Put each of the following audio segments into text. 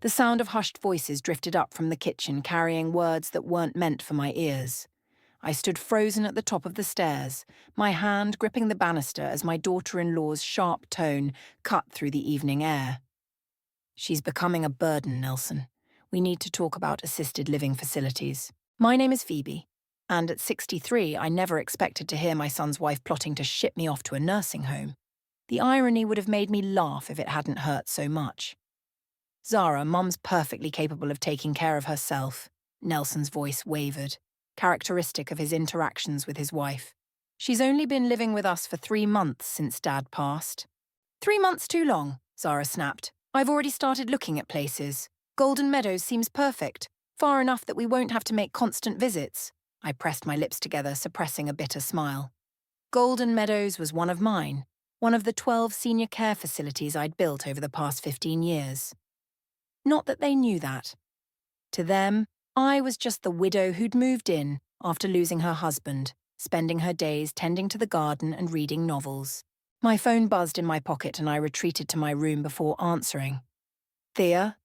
The sound of hushed voices drifted up from the kitchen, carrying words that weren't meant for my ears. I stood frozen at the top of the stairs, my hand gripping the banister as my daughter-in-law's sharp tone cut through the evening air. She's becoming a burden, Nelson. We need to talk about assisted living facilities. My name is Phoebe, and at 63, I never expected to hear my son's wife plotting to ship me off to a nursing home. The irony would have made me laugh if it hadn't hurt so much. Zara, Mum's perfectly capable of taking care of herself. Nelson's voice wavered, characteristic of his interactions with his wife. She's only been living with us for 3 months since Dad passed. 3 months too long, Zara snapped. I've already started looking at places. Golden Meadows seems perfect, far enough that we won't have to make constant visits. I pressed my lips together, suppressing a bitter smile. Golden Meadows was one of mine, one of the 12 senior care facilities I'd built over the past 15 years. Not that they knew that. To them, I was just the widow who'd moved in after losing her husband, spending her days tending to the garden and reading novels. My phone buzzed in my pocket and I retreated to my room before answering. Thea?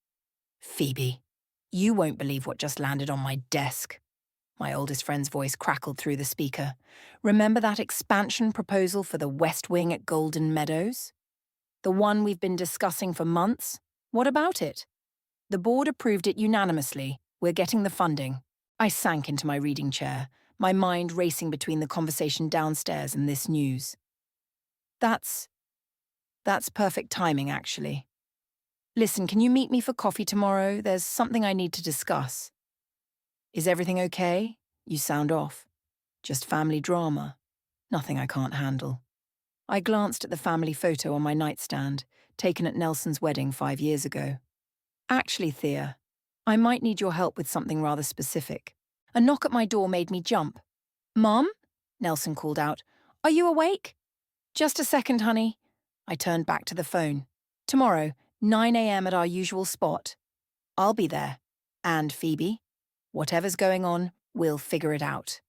Phoebe, you won't believe what just landed on my desk. My oldest friend's voice crackled through the speaker. Remember that expansion proposal for the West Wing at Golden Meadows? The one we've been discussing for months? What about it? The board approved it unanimously. We're getting the funding. I sank into my reading chair, my mind racing between the conversation downstairs and this news. That's perfect timing, actually. Listen, can you meet me for coffee tomorrow? There's something I need to discuss. Is everything okay? You sound off. Just family drama. Nothing I can't handle. I glanced at the family photo on my nightstand, taken at Nelson's wedding 5 years ago. Actually, Thea, I might need your help with something rather specific. A knock at my door made me jump. Mom? Nelson called out. Are you awake? Just a second, honey. I turned back to the phone. Tomorrow, 9 a.m. at our usual spot. I'll be there. And Phoebe, whatever's going on, we'll figure it out.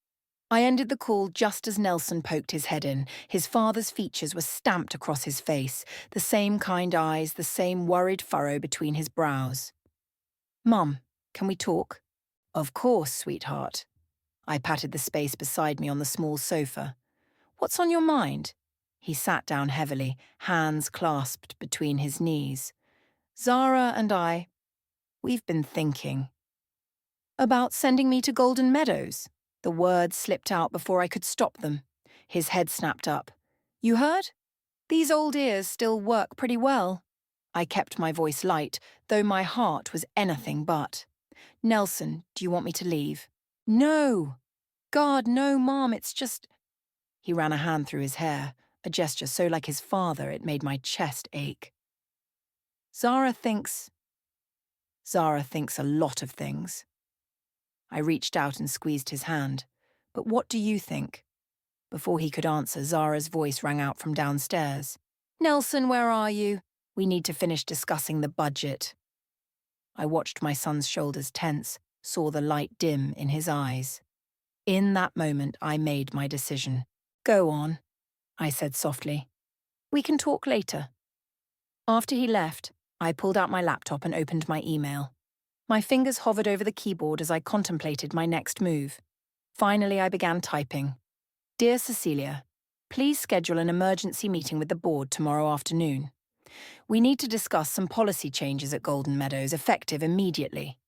I ended the call just as Nelson poked his head in. His father's features were stamped across his face, the same kind eyes, the same worried furrow between his brows. Mum, can we talk? Of course, sweetheart. I patted the space beside me on the small sofa. What's on your mind? He sat down heavily, hands clasped between his knees. Zara and we've been thinking. About sending me to Golden Meadows? The words slipped out before I could stop them. His head snapped up. You heard? These old ears still work pretty well. I kept my voice light, though my heart was anything but. Nelson, do you want me to leave? No. God, no, Mom, it's just... He ran a hand through his hair, a gesture so like his father it made my chest ache. Zara thinks a lot of things. I reached out and squeezed his hand. But what do you think? Before he could answer, Zara's voice rang out from downstairs. Nelson, where are you? We need to finish discussing the budget. I watched my son's shoulders tense, saw the light dim in his eyes. In that moment, I made my decision. Go on, I said softly. We can talk later. After he left, I pulled out my laptop and opened my email. My fingers hovered over the keyboard as I contemplated my next move. Finally, I began typing. Dear Cecilia, please schedule an emergency meeting with the board tomorrow afternoon. We need to discuss some policy changes at Golden Meadows effective immediately.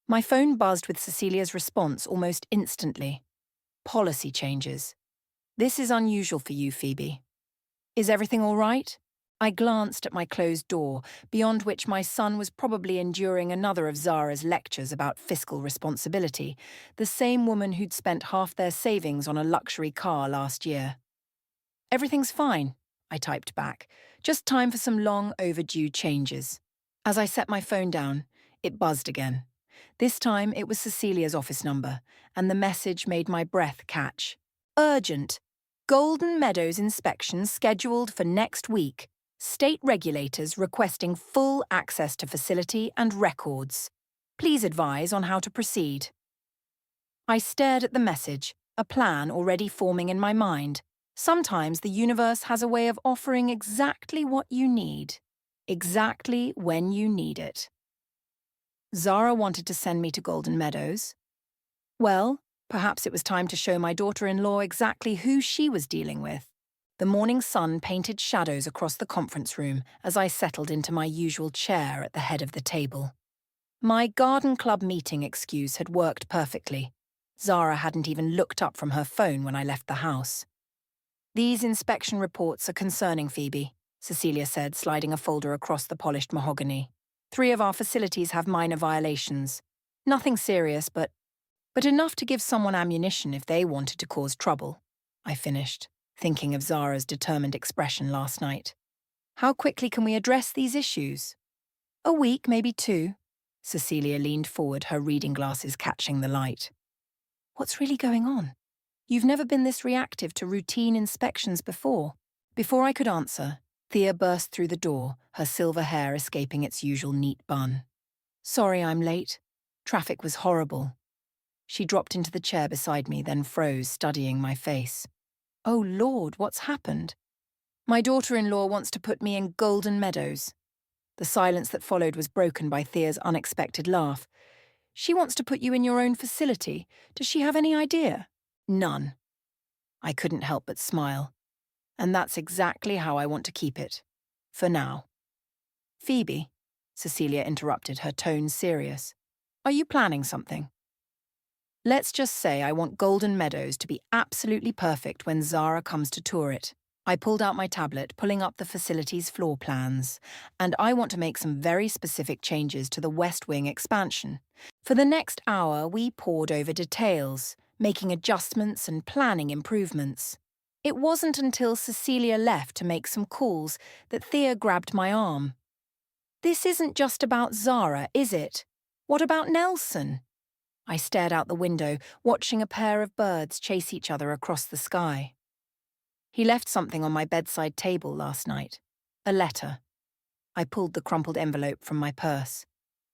My phone buzzed with Cecilia's response almost instantly. Policy changes. This is unusual for you, Phoebe. Is everything all right? I glanced at my closed door, beyond which my son was probably enduring another of Zara's lectures about fiscal responsibility, the same woman who'd spent half their savings on a luxury car last year. Everything's fine, I typed back. Just time for some long overdue changes. As I set my phone down, it buzzed again. This time it was Cecilia's office number, and the message made my breath catch. Urgent. Golden Meadows inspection scheduled for next week. State regulators requesting full access to facility and records. Please advise on how to proceed. I stared at the message, a plan already forming in my mind. Sometimes the universe has a way of offering exactly what you need, exactly when you need it. Zara wanted to send me to Golden Meadows. Well, perhaps it was time to show my daughter-in-law exactly who she was dealing with. The morning sun painted shadows across the conference room as I settled into my usual chair at the head of the table. My garden club meeting excuse had worked perfectly. Zara hadn't even looked up from her phone when I left the house. "These inspection reports are concerning, Phoebe," Cecilia said, sliding a folder across the polished mahogany. "3 of our facilities have minor violations. Nothing serious, but enough to give someone ammunition if they wanted to cause trouble," I finished, thinking of Zara's determined expression last night. "How quickly can we address these issues?" "A week, maybe 2. Cecilia leaned forward, her reading glasses catching the light. "What's really going on? You've never been this reactive to routine inspections before." Before I could answer, Thea burst through the door, her silver hair escaping its usual neat bun. "Sorry I'm late. Traffic was horrible." She dropped into the chair beside me, then froze, studying my face. "Oh Lord, what's happened?" "My daughter-in-law wants to put me in Golden Meadows." The silence that followed was broken by Thea's unexpected laugh. "She wants to put you in your own facility. Does she have any idea?" "None." I couldn't help but smile. "And that's exactly how I want to keep it. For now." "Phoebe," Cecilia interrupted, her tone serious. "Are you planning something?" "Let's just say I want Golden Meadows to be absolutely perfect when Zara comes to tour it." I pulled out my tablet, pulling up the facility's floor plans, "and I want to make some very specific changes to the West Wing expansion." For the next hour, we pored over details, making adjustments and planning improvements. It wasn't until Cecilia left to make some calls that Thea grabbed my arm. "This isn't just about Zara, is it? What about Nelson?" I stared out the window, watching a pair of birds chase each other across the sky. "He left something on my bedside table last night. A letter." I pulled the crumpled envelope from my purse.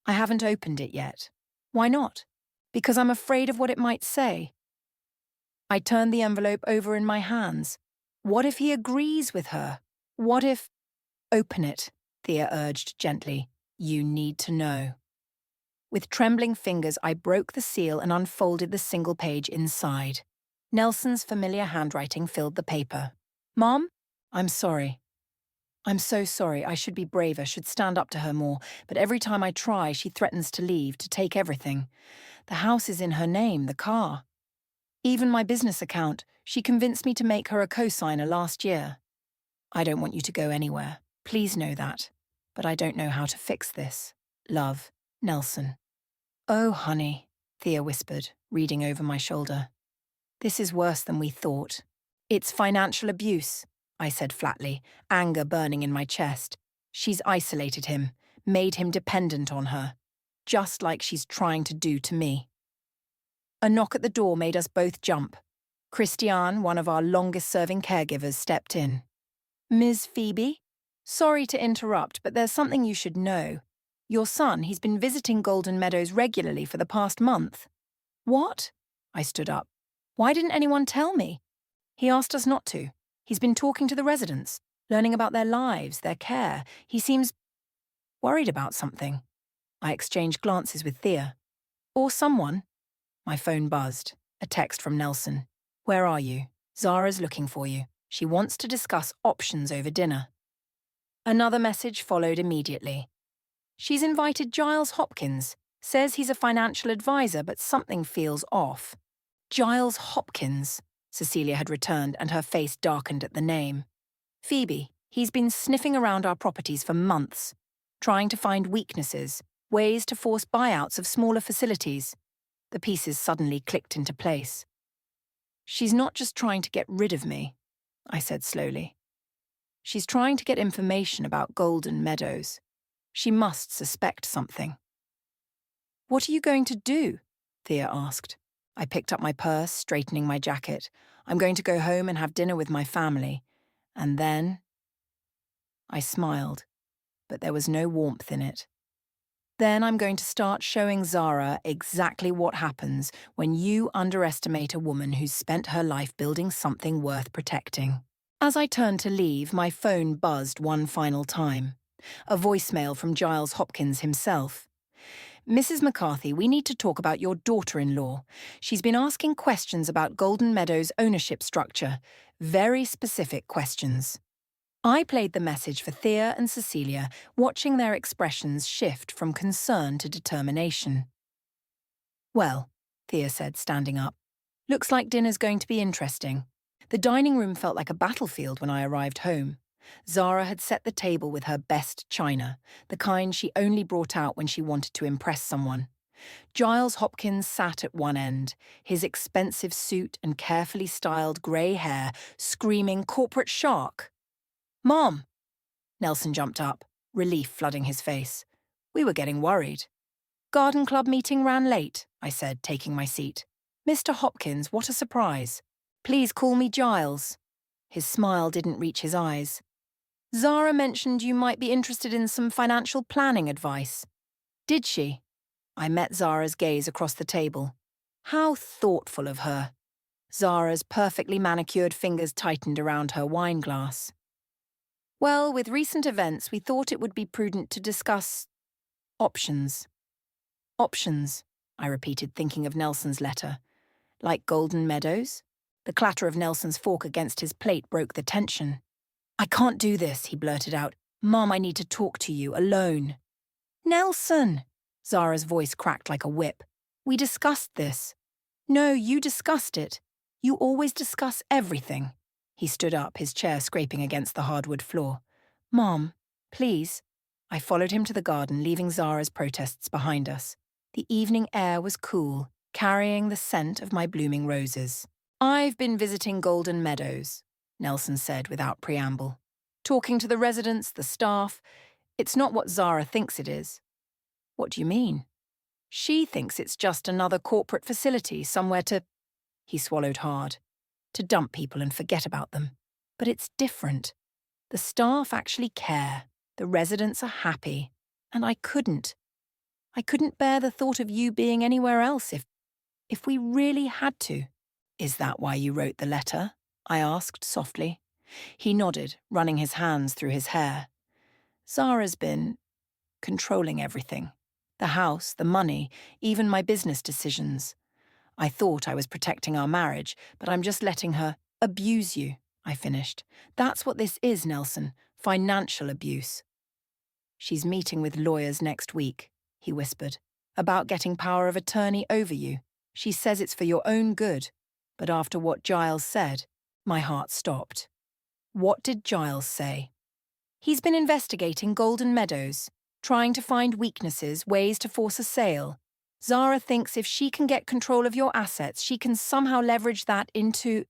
"I haven't opened it yet." "Why not?" "Because I'm afraid of what it might say." I turned the envelope over in my hands. What if he agrees with her? What if— "Open it," Thea urged gently. "You need to know." With trembling fingers, I broke the seal and unfolded the single page inside. Nelson's familiar handwriting filled the paper. "Mom? I'm sorry. I'm so sorry. I should be braver, should stand up to her more, but every time I try, she threatens to leave, to take everything. The house is in her name, the car. Even my business account. She convinced me to make her a co-signer last year. I don't want you to go anywhere. Please know that. But I don't know how to fix this. Love, Nelson." "Oh, honey," Thea whispered, reading over my shoulder. "This is worse than we thought." "It's financial abuse," I said flatly, anger burning in my chest. "She's isolated him, made him dependent on her, just like she's trying to do to me." A knock at the door made us both jump. Christiane, one of our longest-serving caregivers, stepped in. "Ms. Phoebe? Sorry to interrupt, but there's something you should know. Your son, he's been visiting Golden Meadows regularly for the past month." "What?" I stood up. "Why didn't anyone tell me?" "He asked us not to. He's been talking to the residents, learning about their lives, their care. He seems worried about something." I exchanged glances with Thea. "Or someone." My phone buzzed. A text from Nelson. "Where are you? Zara's looking for you. She wants to discuss options over dinner." Another message followed immediately. "She's invited Giles Hopkins. Says he's a financial advisor, but something feels off." Giles Hopkins, Cecilia had returned, and her face darkened at the name. "Phoebe, he's been sniffing around our properties for months, trying to find weaknesses, ways to force buyouts of smaller facilities." The pieces suddenly clicked into place. "She's not just trying to get rid of me," I said slowly. "She's trying to get information about Golden Meadows. She must suspect something." "What are you going to do?" Thea asked. I picked up my purse, straightening my jacket. "I'm going to go home and have dinner with my family. And then—" I smiled, but there was no warmth in it. "Then I'm going to start showing Zara exactly what happens when you underestimate a woman who's spent her life building something worth protecting." As I turned to leave, my phone buzzed one final time. A voicemail from Giles Hopkins himself. Mrs. McCarthy, we need to talk about your daughter-in-law. She's been asking questions about Golden Meadows' ownership structure. Very specific questions. I played the message for Thea and Cecilia, watching their expressions shift from concern to determination. Well, Thea said, standing up. Looks like dinner's going to be interesting. The dining room felt like a battlefield when I arrived home. Zara had set the table with her best china, the kind she only brought out when she wanted to impress someone. Giles Hopkins sat at one end, his expensive suit and carefully styled grey hair screaming corporate shark. "Mom!" Nelson jumped up, relief flooding his face. We were getting worried. "Garden club meeting ran late," I said, taking my seat. "Mr. Hopkins, what a surprise. Please call me Giles." His smile didn't reach his eyes. "Zara mentioned you might be interested in some financial planning advice." "Did she?" I met Zara's gaze across the table. How thoughtful of her. Zara's perfectly manicured fingers tightened around her wine glass. "Well, with recent events, we thought it would be prudent to discuss options." "Options," I repeated, thinking of Nelson's letter. "Like Golden Meadows?" The clatter of Nelson's fork against his plate broke the tension. "I can't do this," he blurted out. "Mom, I need to talk to you, alone." "Nelson!" Zara's voice cracked like a whip. "We discussed this." "No, you discussed it. You always discuss everything." He stood up, his chair scraping against the hardwood floor. "Mom, please." I followed him to the garden, leaving Zara's protests behind us. The evening air was cool, carrying the scent of my blooming roses. "I've been visiting Golden Meadows," Nelson said without preamble. "Talking to the residents, the staff. It's not what Zara thinks it is." "What do you mean?" "She thinks it's just another corporate facility, somewhere to—" He swallowed hard. "To dump people and forget about them. But it's different. The staff actually care. The residents are happy. And I couldn't bear the thought of you being anywhere else if we really had to." "Is that why you wrote the letter?" I asked softly. He nodded, running his hands through his hair. "Zara's been controlling everything. The house, the money, even my business decisions. I thought I was protecting our marriage, but I'm just letting her abuse you," I finished. "That's what this is, Nelson. Financial abuse." "She's meeting with lawyers next week," he whispered, "about getting power of attorney over you. She says it's for your own good." But after what Giles said, my heart stopped. What did Giles say? "He's been investigating Golden Meadows, trying to find weaknesses, ways to force a sale. Zara thinks if she can get control of your assets, she can somehow leverage that into—"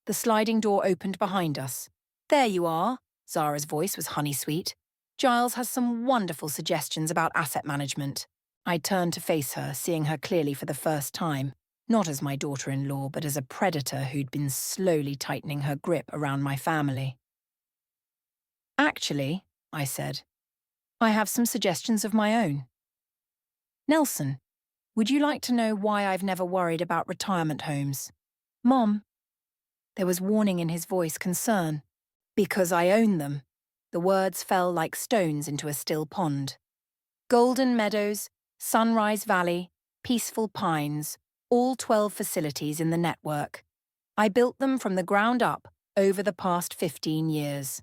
The sliding door opened behind us. "There you are." Zara's voice was honey-sweet. "Giles has some wonderful suggestions about asset management." I turned to face her, seeing her clearly for the first time. Not as my daughter-in-law, but as a predator who'd been slowly tightening her grip around my family. "Actually," I said, "I have some suggestions of my own. Nelson, would you like to know why I've never worried about retirement homes?" "Mom." There was warning in his voice, concern. "Because I own them." The words fell like stones into a still pond. Golden Meadows, Sunrise Valley, Peaceful Pines, all 12 facilities in the network. I built them from the ground up over the past 15 years.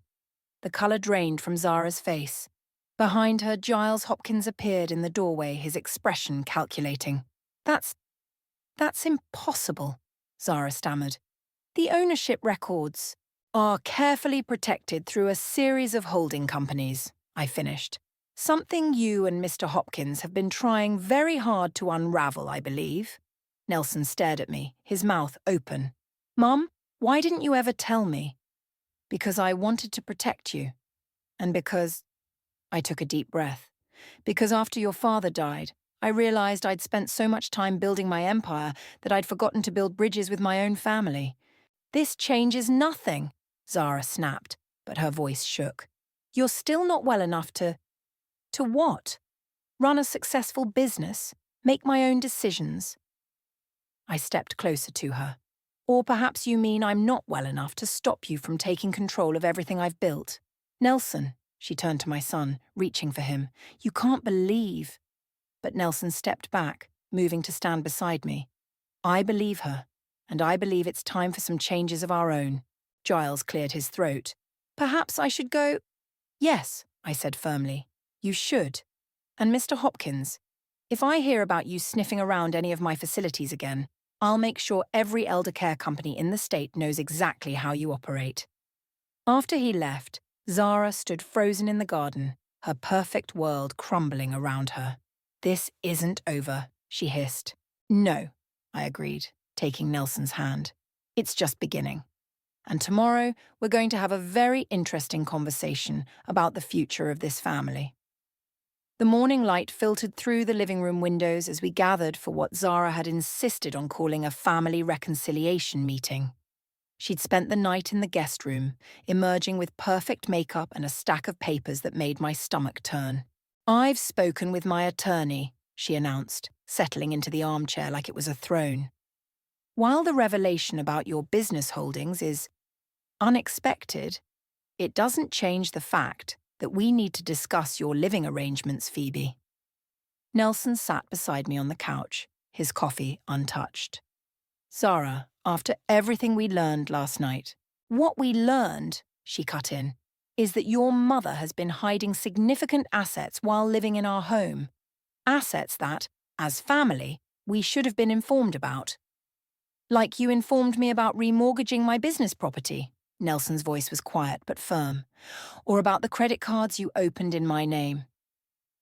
The colour drained from Zara's face. Behind her, Giles Hopkins appeared in the doorway, his expression calculating. That's impossible," Zara stammered. "The ownership records are carefully protected through a series of holding companies," I finished. "Something you and Mr. Hopkins have been trying very hard to unravel, I believe." Nelson stared at me, his mouth open. "Mom, why didn't you ever tell me?" "Because I wanted to protect you. And because—" I took a deep breath. "Because after your father died, I realized I'd spent so much time building my empire that I'd forgotten to build bridges with my own family." "This changes nothing," Zara snapped, but her voice shook. "You're still not well enough to—" "To what?" "Run a successful business, make my own decisions." I stepped closer to her. "Or perhaps you mean I'm not well enough to stop you from taking control of everything I've built." "Nelson," she turned to my son, reaching for him, "you can't believe—" But Nelson stepped back, moving to stand beside me. I believe her, and I believe it's time for some changes of our own. Giles cleared his throat. Perhaps I should go. Yes, I said firmly. You should. And Mr. Hopkins, if I hear about you sniffing around any of my facilities again, I'll make sure every elder care company in the state knows exactly how you operate. After he left, Zara stood frozen in the garden, her perfect world crumbling around her. This isn't over, she hissed. No, I agreed, taking Nelson's hand. It's just beginning. And tomorrow, we're going to have a very interesting conversation about the future of this family. The morning light filtered through the living room windows as we gathered for what Zara had insisted on calling a family reconciliation meeting. She'd spent the night in the guest room, emerging with perfect makeup and a stack of papers that made my stomach turn. I've spoken with my attorney, she announced, settling into the armchair like it was a throne. While the revelation about your business holdings is unexpected, it doesn't change the fact that we need to discuss your living arrangements, Phoebe. Nelson sat beside me on the couch, his coffee untouched. Zara, after everything we learned last night, what we learned, she cut in, is that your mother has been hiding significant assets while living in our home. Assets that, as family, we should have been informed about. Like you informed me about remortgaging my business property. Nelson's voice was quiet but firm. Or about the credit cards you opened in my name.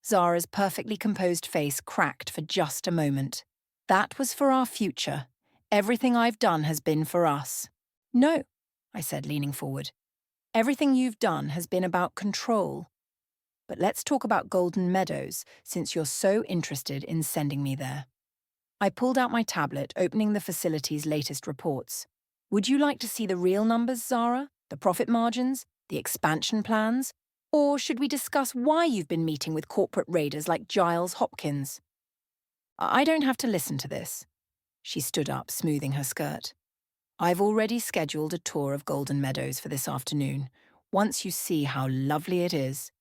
Zara's perfectly composed face cracked for just a moment. That was for our future. Everything I've done has been for us. No, I said, leaning forward. Everything you've done has been about control. But let's talk about Golden Meadows, since you're so interested in sending me there. I pulled out my tablet, opening the facility's latest reports. Would you like to see the real numbers, Zara? The profit margins? The expansion plans? Or should we discuss why you've been meeting with corporate raiders like Giles Hopkins? I don't have to listen to this. She stood up, smoothing her skirt. I've already scheduled a tour of Golden Meadows for this afternoon. Once you see how lovely it is.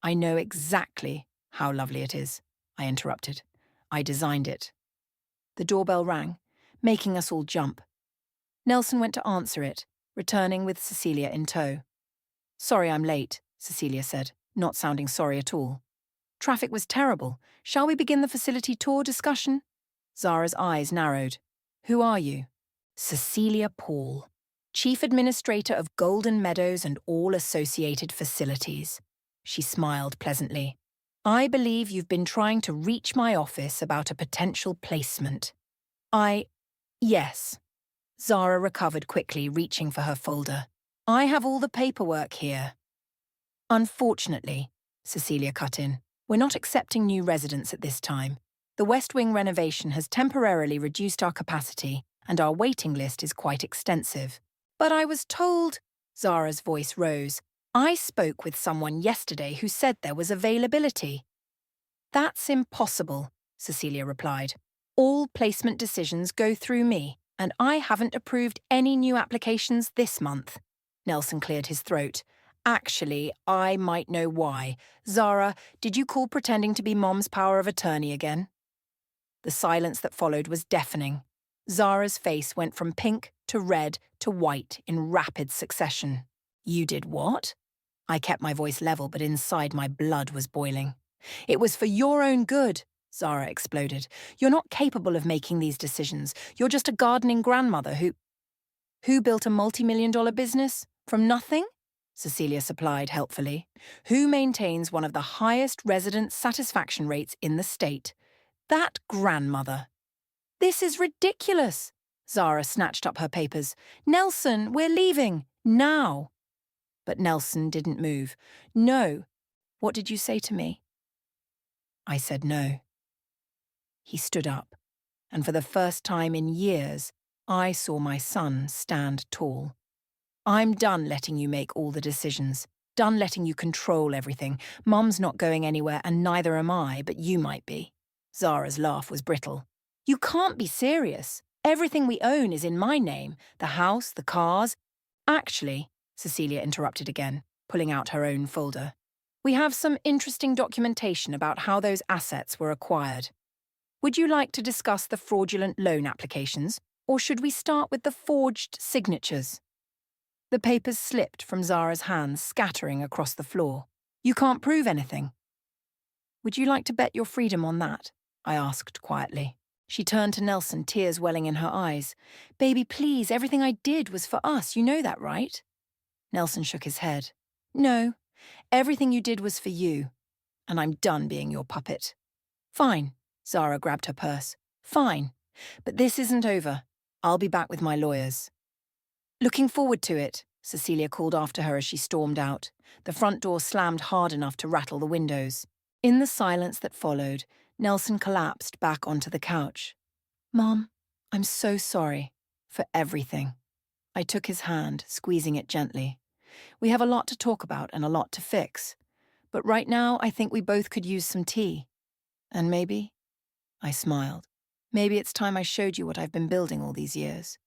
I know exactly how lovely it is, I interrupted. I designed it. The doorbell rang, making us all jump. Nelson went to answer it, returning with Cecilia in tow. Sorry I'm late, Cecilia said, not sounding sorry at all. Traffic was terrible. Shall we begin the facility tour discussion? Zara's eyes narrowed. Who are you? Cecilia Paul, Chief Administrator of Golden Meadows and all associated facilities. She smiled pleasantly. I believe you've been trying to reach my office about a potential placement. Yes. Zara recovered quickly, reaching for her folder. I have all the paperwork here. Unfortunately, Cecilia cut in, we're not accepting new residents at this time. The West Wing renovation has temporarily reduced our capacity, and our waiting list is quite extensive. But I was told, Zara's voice rose, I spoke with someone yesterday who said there was availability. That's impossible, Cecilia replied. All placement decisions go through me, and I haven't approved any new applications this month. Nelson cleared his throat. Actually, I might know why. Zara, did you call pretending to be Mom's power of attorney again? The silence that followed was deafening. Zara's face went from pink to red to white in rapid succession. You did what? I kept my voice level, but inside my blood was boiling. It was for your own good, Zara exploded. You're not capable of making these decisions. You're just a gardening grandmother who built a multi-million-dollar business from nothing? Cecilia supplied helpfully. Who maintains one of the highest resident satisfaction rates in the state? That grandmother. This is ridiculous. Zara snatched up her papers. Nelson, we're leaving. Now. But Nelson didn't move. No. What did you say to me? I said no. He stood up, and for the first time in years, I saw my son stand tall. I'm done letting you make all the decisions, done letting you control everything. Mum's not going anywhere, and neither am I, but you might be. Zara's laugh was brittle. You can't be serious. Everything we own is in my name, the house, the cars. Actually, Cecilia interrupted again, pulling out her own folder. We have some interesting documentation about how those assets were acquired. Would you like to discuss the fraudulent loan applications, or should we start with the forged signatures? The papers slipped from Zara's hands, scattering across the floor. You can't prove anything. Would you like to bet your freedom on that? I asked quietly. She turned to Nelson, tears welling in her eyes. Baby, please, everything I did was for us, you know that, right? Nelson shook his head. No, everything you did was for you, and I'm done being your puppet. Fine, Zara grabbed her purse. Fine, but this isn't over. I'll be back with my lawyers. Looking forward to it, Cecilia called after her as she stormed out. The front door slammed hard enough to rattle the windows. In the silence that followed, Nelson collapsed back onto the couch. Mom, I'm so sorry for everything. I took his hand, squeezing it gently. We have a lot to talk about and a lot to fix. But right now, I think we both could use some tea. And maybe, I smiled, maybe it's time I showed you what I've been building all these years.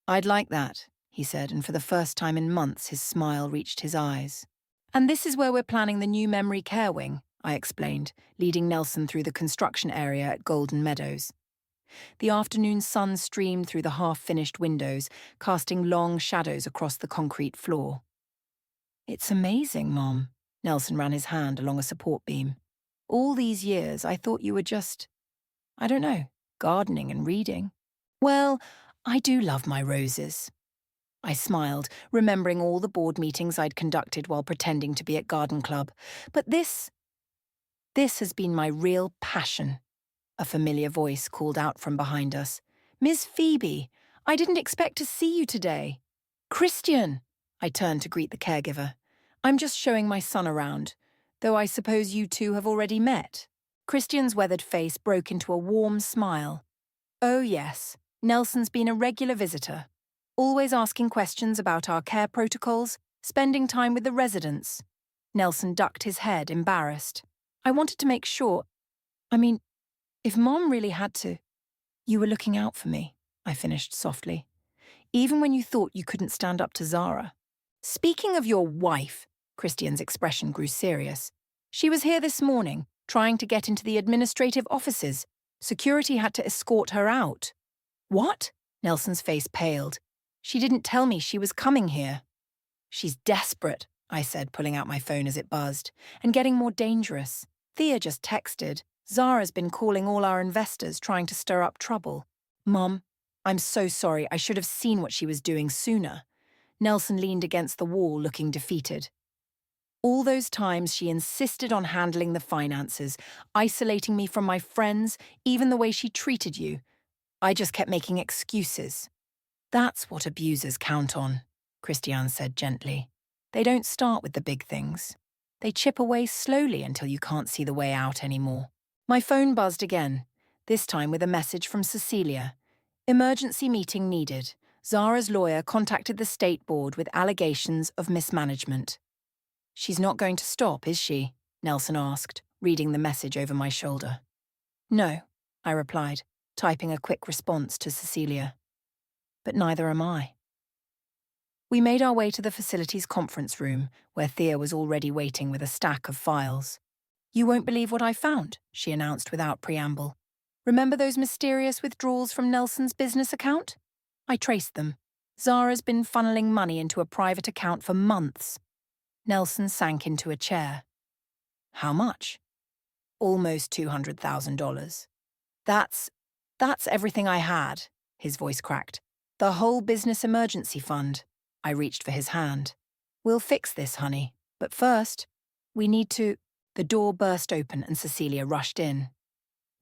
I'd like that, he said, and for the first time in months, his smile reached his eyes. And this is where we're planning the new memory care wing, I explained, leading Nelson through the construction area at Golden Meadows. The afternoon sun streamed through the half-finished windows, casting long shadows across the concrete floor. It's amazing, Mom. Nelson ran his hand along a support beam. All these years, I thought you were just, I don't know, gardening and reading. Well, I do love my roses. I smiled, remembering all the board meetings I'd conducted while pretending to be at garden club. But this has been my real passion. A familiar voice called out from behind us. Miss Phoebe, I didn't expect to see you today. Christian, I turned to greet the caregiver. I'm just showing my son around, though I suppose you two have already met. Christian's weathered face broke into a warm smile. Oh yes, Nelson's been a regular visitor, always asking questions about our care protocols, spending time with the residents. Nelson ducked his head, embarrassed. I wanted to make sure, if Mom really had to. You were looking out for me, I finished softly. Even when you thought you couldn't stand up to Zara. Speaking of your wife, Christian's expression grew serious. She was here this morning, trying to get into the administrative offices. Security had to escort her out. What? Nelson's face paled. She didn't tell me she was coming here. She's desperate, I said, pulling out my phone as it buzzed, and getting more dangerous. Thea just texted. Zara's been calling all our investors, trying to stir up trouble. Mom, I'm so sorry. I should have seen what she was doing sooner. Nelson leaned against the wall, looking defeated. All those times she insisted on handling the finances, isolating me from my friends, even the way she treated you. I just kept making excuses. That's what abusers count on, Christiane said gently. They don't start with the big things. They chip away slowly until you can't see the way out anymore. My phone buzzed again, this time with a message from Cecilia. Emergency meeting needed. Zara's lawyer contacted the state board with allegations of mismanagement. She's not going to stop, is she? Nelson asked, reading the message over my shoulder. No, I replied, typing a quick response to Cecilia. But neither am I. We made our way to the facility's conference room, where Thea was already waiting with a stack of files. You won't believe what I found, she announced without preamble. Remember those mysterious withdrawals from Nelson's business account? I traced them. Zara's been funneling money into a private account for months. Nelson sank into a chair. How much? Almost $200,000. That's everything I had, his voice cracked. The whole business emergency fund. I reached for his hand. We'll fix this, honey. But first, we need to... The door burst open and Cecilia rushed in.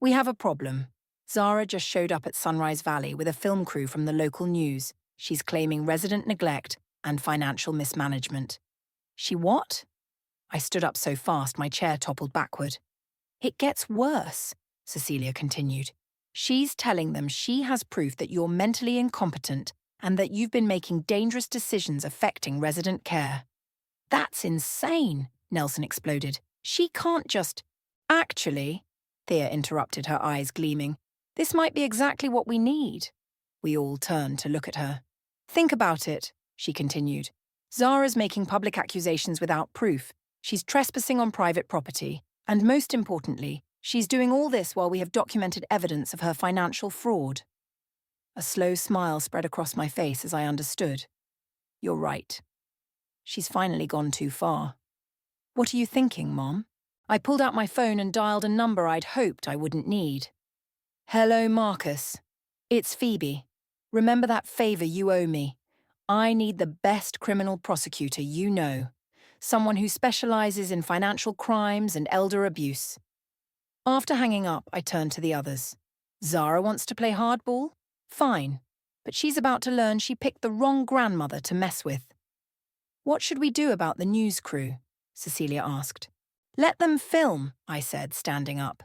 We have a problem. Zara just showed up at Sunrise Valley with a film crew from the local news. She's claiming resident neglect and financial mismanagement. She what? I stood up so fast my chair toppled backward. It gets worse, Cecilia continued. She's telling them she has proof that you're mentally incompetent and that you've been making dangerous decisions affecting resident care. That's insane, Nelson exploded. She can't just... Actually, Thea interrupted, her eyes gleaming, this might be exactly what we need. We all turned to look at her. Think about it, she continued. Zara's making public accusations without proof. She's trespassing on private property, and most importantly, she's doing all this while we have documented evidence of her financial fraud. A slow smile spread across my face as I understood. You're right. She's finally gone too far. What are you thinking, Mom? I pulled out my phone and dialed a number I'd hoped I wouldn't need. Hello, Marcus. It's Phoebe. Remember that favor you owe me. I need the best criminal prosecutor you know. Someone who specializes in financial crimes and elder abuse. After hanging up, I turned to the others. Zara wants to play hardball? Fine. But she's about to learn she picked the wrong grandmother to mess with. What should we do about the news crew? Cecilia asked. Let them film, I said, standing up.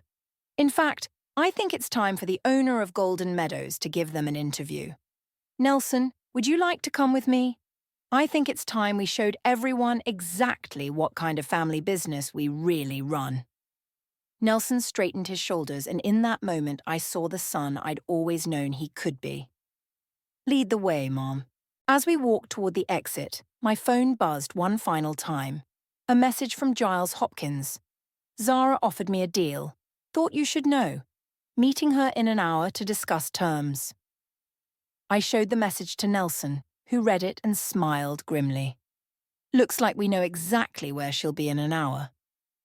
In fact, I think it's time for the owner of Golden Meadows to give them an interview. Nelson, would you like to come with me? I think it's time we showed everyone exactly what kind of family business we really run. Nelson straightened his shoulders, and in that moment I saw the son I'd always known he could be. Lead the way, Mom. As we walked toward the exit, my phone buzzed one final time. A message from Giles Hopkins. Zara offered me a deal. Thought you should know. Meeting her in an hour to discuss terms. I showed the message to Nelson, who read it and smiled grimly. Looks like we know exactly where she'll be in an hour.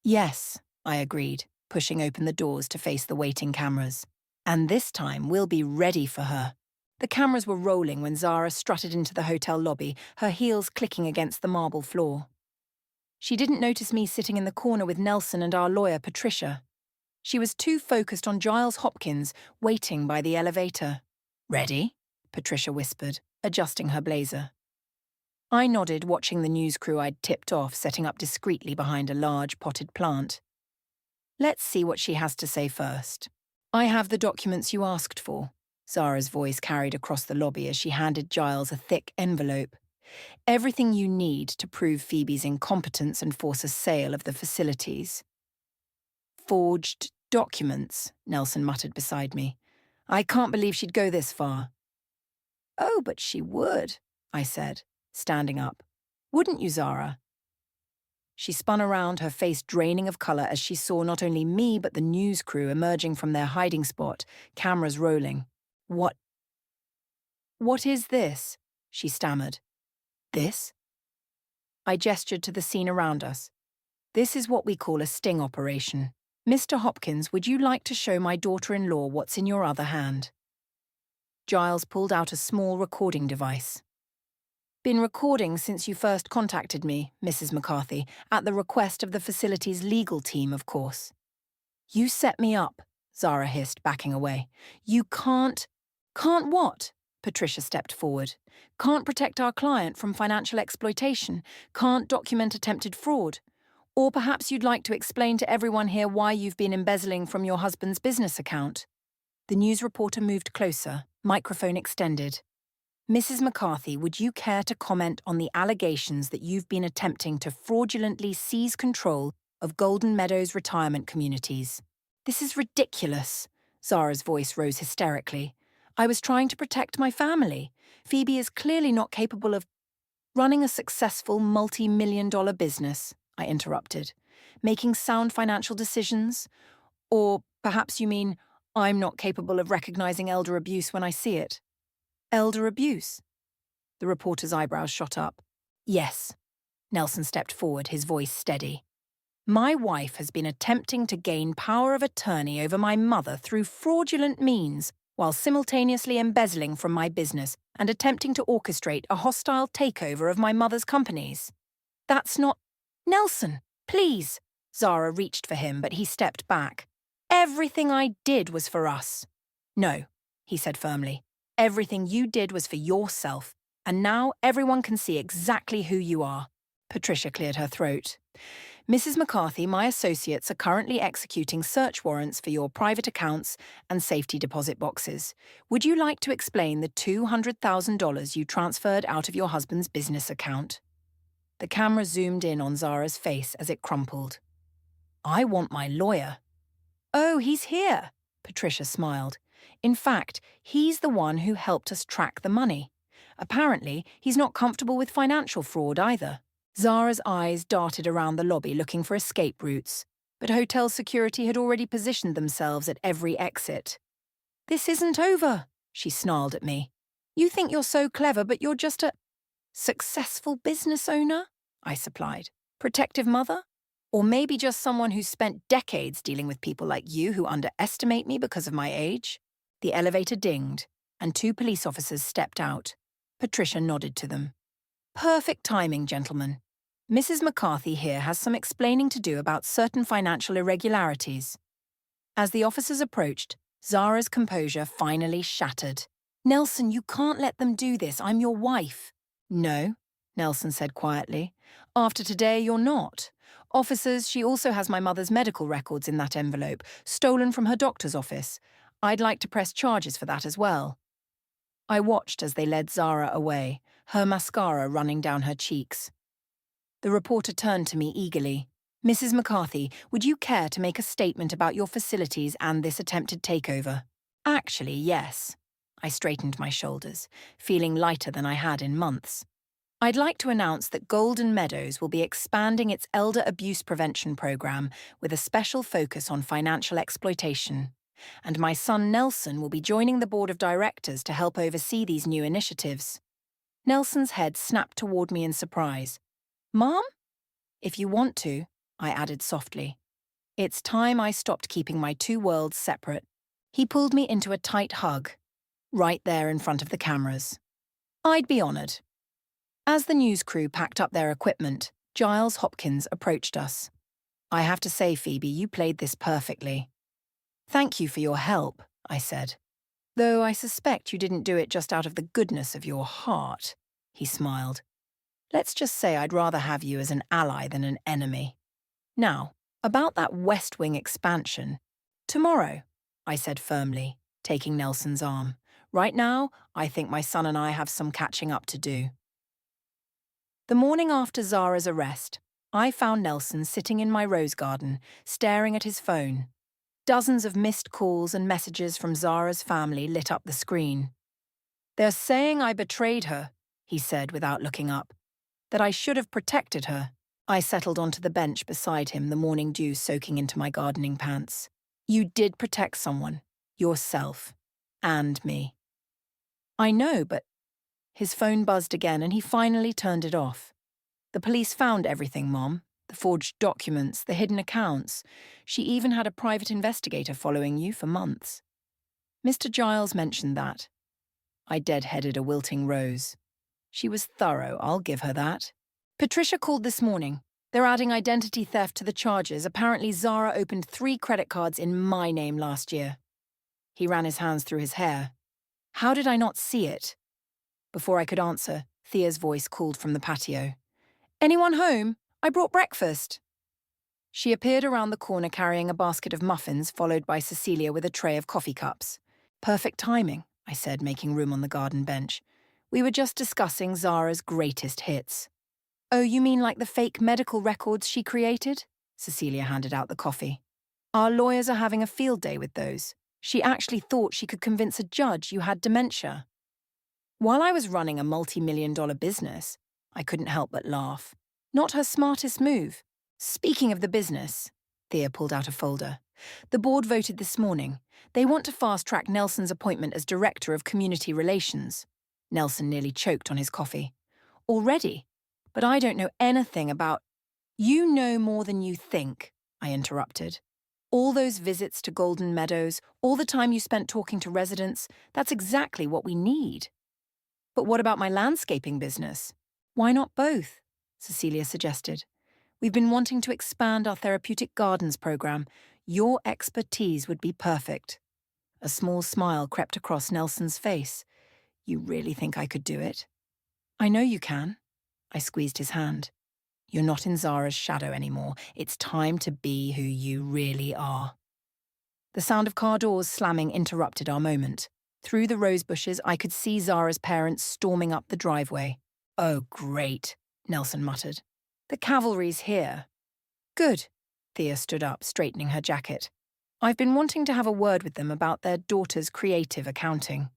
Yes, I agreed, pushing open the doors to face the waiting cameras. And this time we'll be ready for her. The cameras were rolling when Zara strutted into the hotel lobby, her heels clicking against the marble floor. She didn't notice me sitting in the corner with Nelson and our lawyer, Patricia. She was too focused on Giles Hopkins, waiting by the elevator. Ready? Patricia whispered, adjusting her blazer. I nodded, watching the news crew I'd tipped off setting up discreetly behind a large potted plant. Let's see what she has to say first. I have the documents you asked for. Zara's voice carried across the lobby as she handed Giles a thick envelope. Everything you need to prove Phoebe's incompetence and force a sale of the facilities. Forged documents, Nelson muttered beside me. I can't believe she'd go this far. Oh, but she would, I said, standing up. Wouldn't you, Zara? She spun around, her face draining of colour as she saw not only me but the news crew emerging from their hiding spot, cameras rolling. What is this? She stammered. This? I gestured to the scene around us. This is what we call a sting operation. Mr. Hopkins, would you like to show my daughter-in-law what's in your other hand? Giles pulled out a small recording device. Been recording since you first contacted me, Mrs. McCarthy, at the request of the facility's legal team, of course. You set me up, Zara hissed, backing away. You can't... Can't what? Patricia stepped forward. Can't protect our client from financial exploitation. Can't document attempted fraud. Or perhaps you'd like to explain to everyone here why you've been embezzling from your husband's business account. The news reporter moved closer, microphone extended. Mrs. McCarthy, would you care to comment on the allegations that you've been attempting to fraudulently seize control of Golden Meadows retirement communities? This is ridiculous. Zara's voice rose hysterically. I was trying to protect my family. Phoebe is clearly not capable of running a successful multi-million-dollar business, I interrupted. Making sound financial decisions? Or perhaps you mean I'm not capable of recognizing elder abuse when I see it. Elder abuse? The reporter's eyebrows shot up. Yes. Nelson stepped forward, his voice steady. My wife has been attempting to gain power of attorney over my mother through fraudulent means while simultaneously embezzling from my business and attempting to orchestrate a hostile takeover of my mother's companies. That's not... Nelson, please! Zara reached for him, but he stepped back. Everything I did was for us. No, he said firmly. Everything you did was for yourself, and now everyone can see exactly who you are. Patricia cleared her throat. Mrs. McCarthy, my associates are currently executing search warrants for your private accounts and safety deposit boxes. Would you like to explain the $200,000 you transferred out of your husband's business account? The camera zoomed in on Zara's face as it crumpled. I want my lawyer. Oh, he's here, Patricia smiled. In fact, he's the one who helped us track the money. Apparently, he's not comfortable with financial fraud either. Zara's eyes darted around the lobby looking for escape routes, but hotel security had already positioned themselves at every exit. "This isn't over," she snarled at me. "You think you're so clever, but you're just a successful business owner?" I supplied. "Protective mother? Or maybe just someone who's spent decades dealing with people like you who underestimate me because of my age?" The elevator dinged, and 2 police officers stepped out. Patricia nodded to them. "Perfect timing, gentlemen. Mrs. McCarthy here has some explaining to do about certain financial irregularities." As the officers approached, Zara's composure finally shattered. "Nelson, you can't let them do this. I'm your wife." "No," Nelson said quietly. "After today, you're not. Officers, she also has my mother's medical records in that envelope, stolen from her doctor's office. I'd like to press charges for that as well." I watched as they led Zara away, her mascara running down her cheeks. The reporter turned to me eagerly. "Mrs. McCarthy, would you care to make a statement about your facilities and this attempted takeover?" "Actually, yes." I straightened my shoulders, feeling lighter than I had in months. "I'd like to announce that Golden Meadows will be expanding its elder abuse prevention program with a special focus on financial exploitation. And my son Nelson will be joining the board of directors to help oversee these new initiatives." Nelson's head snapped toward me in surprise. "Mom?" "If you want to," I added softly. "It's time I stopped keeping my 2 worlds separate." He pulled me into a tight hug, right there in front of the cameras. "I'd be honored." As the news crew packed up their equipment, Giles Hopkins approached us. "I have to say, Phoebe, you played this perfectly." "Thank you for your help," I said. "Though I suspect you didn't do it just out of the goodness of your heart," he smiled. "Let's just say I'd rather have you as an ally than an enemy. Now, about that West Wing expansion. Tomorrow," I said firmly, taking Nelson's arm. "Right now, I think my son and I have some catching up to do." The morning after Zara's arrest, I found Nelson sitting in my rose garden, staring at his phone. Dozens of missed calls and messages from Zara's family lit up the screen. "They're saying I betrayed her," he said without looking up. "That I should have protected her." I settled onto the bench beside him, the morning dew soaking into my gardening pants. "You did protect someone. Yourself. And me." "I know, but—" His phone buzzed again and he finally turned it off. "The police found everything, Mom. The forged documents, the hidden accounts. She even had a private investigator following you for months." Mr. Giles mentioned that. I deadheaded a wilting rose. She was thorough, I'll give her that. "Patricia called this morning. They're adding identity theft to the charges. Apparently Zara opened 3 credit cards in my name last year." He ran his hands through his hair. "How did I not see it?" Before I could answer, Thea's voice called from the patio. "Anyone home? I brought breakfast." She appeared around the corner carrying a basket of muffins, followed by Cecilia with a tray of coffee cups. "Perfect timing," I said, making room on the garden bench. "We were just discussing Zara's greatest hits." "Oh, you mean like the fake medical records she created?" Cecilia handed out the coffee. "Our lawyers are having a field day with those. She actually thought she could convince a judge you had dementia." While I was running a multi-million-dollar business, I couldn't help but laugh. Not her smartest move. "Speaking of the business," Thea pulled out a folder. "The board voted this morning. They want to fast-track Nelson's appointment as Director of Community Relations." Nelson nearly choked on his coffee. "Already? But I don't know anything about—" "You know more than you think," I interrupted. "All those visits to Golden Meadows, all the time you spent talking to residents, that's exactly what we need." "But what about my landscaping business?" "Why not both?" Cecilia suggested. "We've been wanting to expand our therapeutic gardens program. Your expertise would be perfect." A small smile crept across Nelson's face. "You really think I could do it?" "I know you can." I squeezed his hand. "You're not in Zara's shadow anymore. It's time to be who you really are." The sound of car doors slamming interrupted our moment. Through the rose bushes, I could see Zara's parents storming up the driveway. "Oh, great," Nelson muttered. "The cavalry's here." "Good." Thea stood up, straightening her jacket. "I've been wanting to have a word with them about their daughter's creative accounting."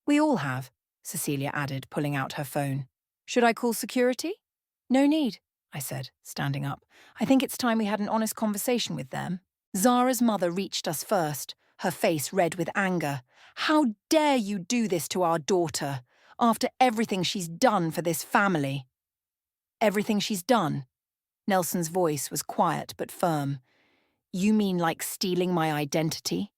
"We all have," Cecilia added, pulling out her phone. "Should I call security?" "No need. I said, standing up. I think it's time we had an honest conversation with them. Zara's mother reached us first, her face red with anger. How dare you do this to our daughter, after everything she's done for this family? Everything she's done? Nelson's voice was quiet but firm. You mean like stealing my identity?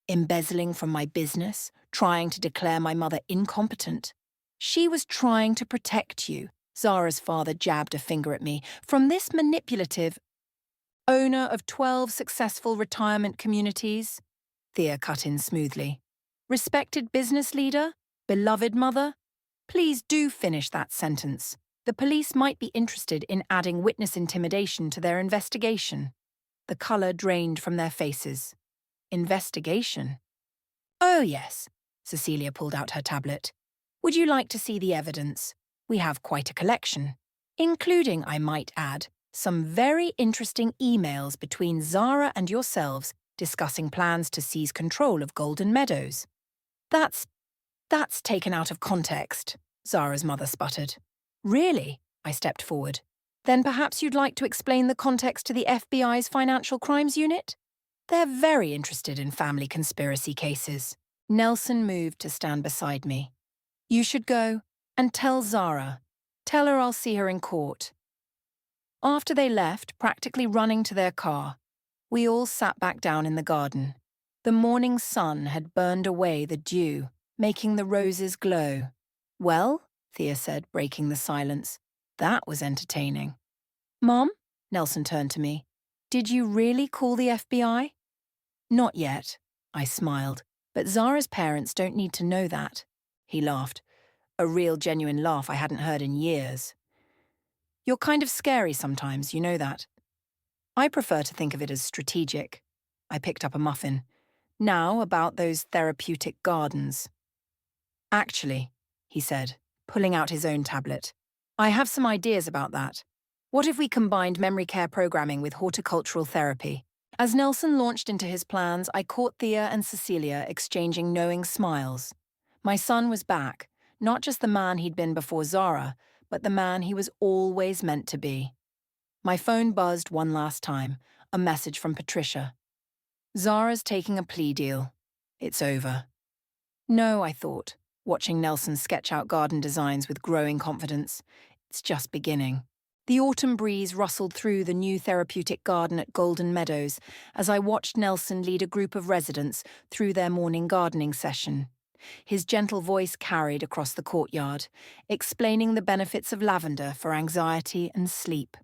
Embezzling from my business? Trying to declare my mother incompetent? She was trying to protect you, Zara's father jabbed a finger at me, from this manipulative owner of 12 successful retirement communities, Thea cut in smoothly. Respected business leader? Beloved mother? Please do finish that sentence. The police might be interested in adding witness intimidation to their investigation. The colour drained from their faces. Investigation? Oh, yes. Cecilia pulled out her tablet. Would you like to see the evidence? We have quite a collection, including, I might add, some very interesting emails between Zara and yourselves discussing plans to seize control of Golden Meadows. That's taken out of context, Zara's mother sputtered. Really? I stepped forward. Then perhaps you'd like to explain the context to the FBI's Financial Crimes Unit? They're very interested in family conspiracy cases. Nelson moved to stand beside me. You should go and tell Zara. Tell her I'll see her in court. After they left, practically running to their car, we all sat back down in the garden. The morning sun had burned away the dew, making the roses glow. Well, Thea said, breaking the silence, that was entertaining. Mom? Nelson turned to me. Did you really call the FBI? Not yet, I smiled, but Zara's parents don't need to know that. He laughed, a real genuine laugh I hadn't heard in years. You're kind of scary sometimes, you know that. I prefer to think of it as strategic. I picked up a muffin. Now about those therapeutic gardens. Actually, he said, pulling out his own tablet, I have some ideas about that. What if we combined memory care programming with horticultural therapy? As Nelson launched into his plans, I caught Thea and Cecilia exchanging knowing smiles. My son was back, not just the man he'd been before Zara, but the man he was always meant to be. My phone buzzed one last time, a message from Patricia. Zara's taking a plea deal. It's over. No, I thought, watching Nelson sketch out garden designs with growing confidence. It's just beginning. The autumn breeze rustled through the new therapeutic garden at Golden Meadows as I watched Nelson lead a group of residents through their morning gardening session. His gentle voice carried across the courtyard, explaining the benefits of lavender for anxiety and sleep.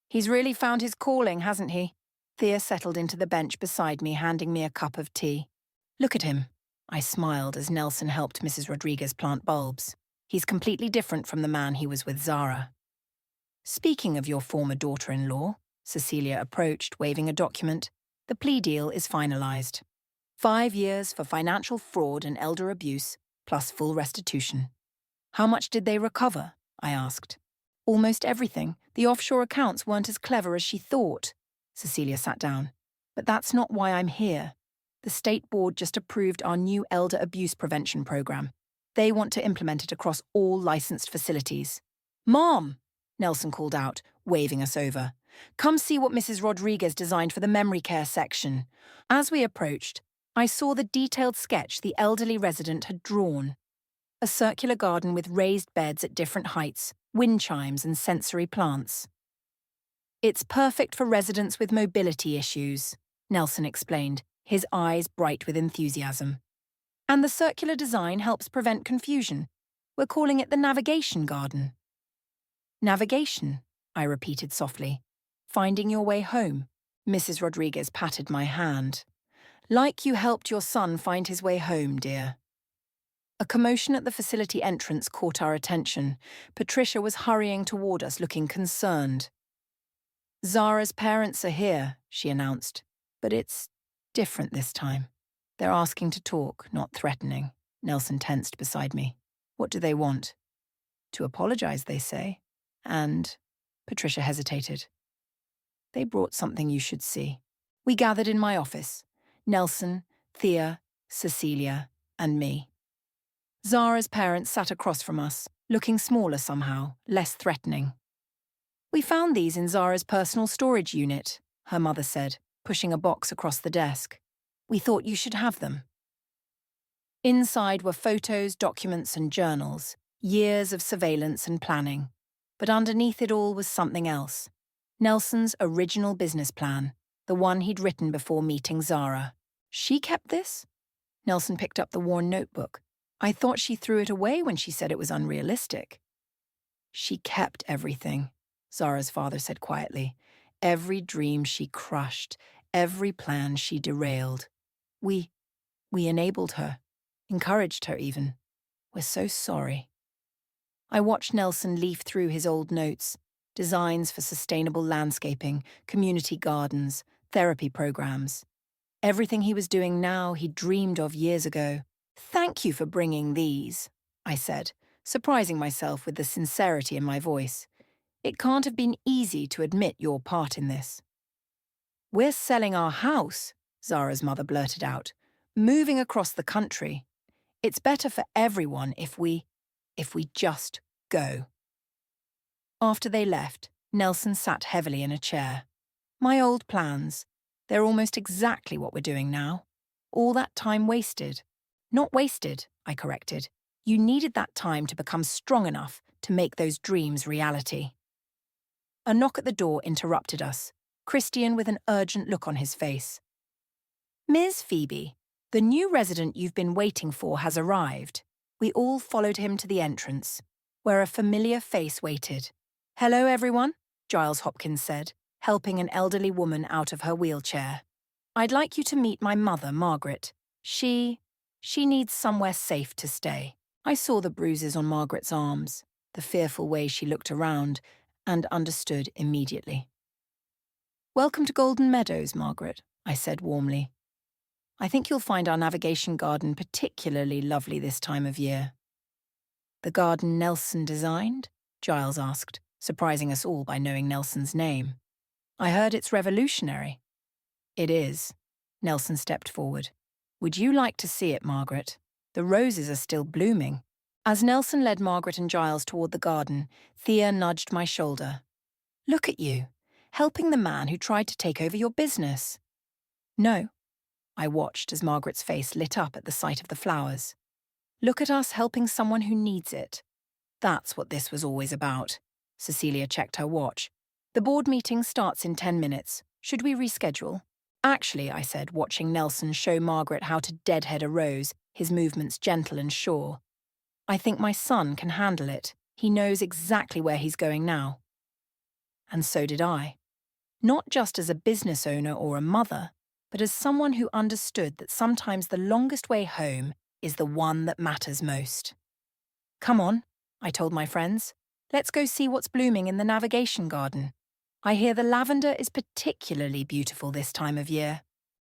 He's really found his calling, hasn't he? Thea settled into the bench beside me, handing me a cup of tea. Look at him. I smiled as Nelson helped Mrs. Rodriguez plant bulbs. He's completely different from the man he was with Zara. Speaking of your former daughter-in-law, Cecilia approached, waving a document. The plea deal is finalized. 5 years for financial fraud and elder abuse, plus full restitution. How much did they recover? I asked. Almost everything. The offshore accounts weren't as clever as she thought. Cecilia sat down. But that's not why I'm here. The state board just approved our new elder abuse prevention program. They want to implement it across all licensed facilities. Mom! Nelson called out, waving us over. Come see what Mrs. Rodriguez designed for the memory care section. As we approached, I saw the detailed sketch the elderly resident had drawn. A circular garden with raised beds at different heights, wind chimes and sensory plants. It's perfect for residents with mobility issues, Nelson explained, his eyes bright with enthusiasm. And the circular design helps prevent confusion. We're calling it the navigation garden. Navigation, I repeated softly. Finding your way home. Mrs. Rodriguez patted my hand. Like you helped your son find his way home, dear. A commotion at the facility entrance caught our attention. Patricia was hurrying toward us, looking concerned. Zara's parents are here, she announced. But it's different this time. They're asking to talk, not threatening. Nelson tensed beside me. What do they want? To apologize, they say. And Patricia hesitated. They brought something you should see. We gathered in my office. Nelson, Thea, Cecilia, and me. Zara's parents sat across from us, looking smaller somehow, less threatening. We found these in Zara's personal storage unit, her mother said, pushing a box across the desk. We thought you should have them. Inside were photos, documents, and journals, years of surveillance and planning. But underneath it all was something else. Nelson's original business plan, the one he'd written before meeting Zara. She kept this? Nelson picked up the worn notebook. I thought she threw it away when she said it was unrealistic. She kept everything, Zara's father said quietly. Every dream she crushed, every plan she derailed. We enabled her, encouraged her even. We're so sorry. I watched Nelson leaf through his old notes, designs for sustainable landscaping, community gardens, therapy programs. Everything he was doing now he'd dreamed of years ago. Thank you for bringing these, I said, surprising myself with the sincerity in my voice. It can't have been easy to admit your part in this. We're selling our house, Zara's mother blurted out, moving across the country. It's better for everyone if we just go. After they left, Nelson sat heavily in a chair. My old plans. They're almost exactly what we're doing now. All that time wasted. Not wasted, I corrected. You needed that time to become strong enough to make those dreams reality. A knock at the door interrupted us, Christian with an urgent look on his face. Ms. Phoebe, the new resident you've been waiting for has arrived. We all followed him to the entrance, where a familiar face waited. Hello, everyone, Giles Hopkins said, helping an elderly woman out of her wheelchair. I'd like you to meet my mother, Margaret. She needs somewhere safe to stay. I saw the bruises on Margaret's arms, the fearful way she looked around, and understood immediately. Welcome to Golden Meadows, Margaret, I said warmly. I think you'll find our navigation garden particularly lovely this time of year. The garden Nelson designed? Giles asked, surprising us all by knowing Nelson's name. I heard it's revolutionary. It is. Nelson stepped forward. Would you like to see it, Margaret? The roses are still blooming. As Nelson led Margaret and Giles toward the garden, Thea nudged my shoulder. Look at you, helping the man who tried to take over your business. No. I watched as Margaret's face lit up at the sight of the flowers. Look at us helping someone who needs it. That's what this was always about. Cecilia checked her watch. The board meeting starts in 10 minutes. Should we reschedule? Actually, I said, watching Nelson show Margaret how to deadhead a rose, his movements gentle and sure. I think my son can handle it. He knows exactly where he's going now. And so did I. Not just as a business owner or a mother, but as someone who understood that sometimes the longest way home is the one that matters most. Come on, I told my friends. Let's go see what's blooming in the navigation garden. I hear the lavender is particularly beautiful this time of year.